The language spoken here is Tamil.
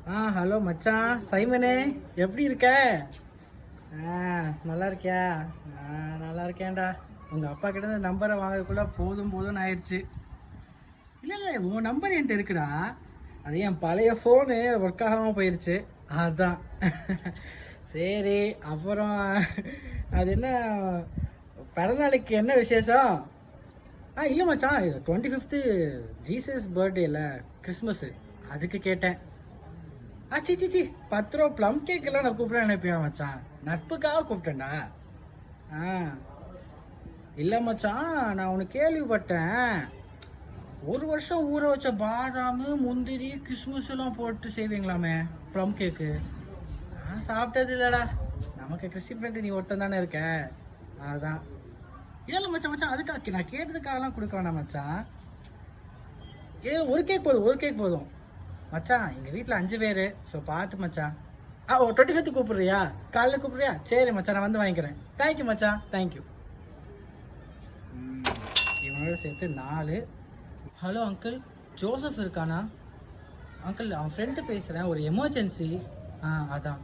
ஹலோ மச்சான் சைமனே, எப்படி இருக்க? நல்லா இருக்கியா? நல்லா இருக்கேன்டா. உங்கள் அப்பா கிட்ட இருந்து நம்பரை வாங்கறதுக்குள்ள போதும் போதும்னு ஆயிடுச்சு. இல்லை உன் நம்பர் என்கிட்ட இருக்குடா. அது என் பழைய ஃபோனு ஒர்க் ஆகாமல் போயிடுச்சு. அதான். சரி, அப்புறம் அது என்ன பிறந்தநாளைக்கு என்ன விசேஷம்? இல்லை மச்சான், 25th ஜீசஸ் பர்த்டே இல்லை, கிறிஸ்மஸ்ஸு, அதுக்கு கேட்டேன். சிச்சி 10 ரூபா ப்ளம் கேக்கெல்லாம் நான் கூப்பிட நினைப்பேன் மச்சான், நட்புக்காக கூப்பிட்டேன்டா. ஆ இல்லை மச்சான், நான் உனக்கு கேள்விப்பட்டேன், ஒரு வருஷம் ஊற வச்ச பாதாம் முந்திரி கிஸ்மிஸ் எல்லாம் போட்டு செய்வீங்களாமே ப்ளம் கேக்கு. நான் சாப்பிட்டது இல்லைடா. நமக்கு கிறிஸ்டின் ஃப்ரெண்டு நீ ஒருத்தன் தானே இருக்க, அதுதான். இல்லை மச்சான் மச்சான், அதுக்காக நான் கேட்டதுக்காகலாம் கொடுக்க வேணாம் மச்சான். ஒரு கேக் போதும் மச்சான். எங்கள் வீட்டில் 5 பேர், ஸோ பார்த்து மச்சான். 25th கூப்பிட்றியா? காலைல கூப்பிட்றியா? சரி மச்சான், நான் வந்து வாங்கிக்கிறேன். தேங்க்யூ மச்சான், தேங்க்யூ. இவனோட சேர்த்து 4. ஹலோ அங்கிள், ஜோசப் இருக்கானா? அங்கிள், அவன் ஃப்ரெண்டு பேசுகிறேன், ஒரு எமர்ஜென்சி. அதான்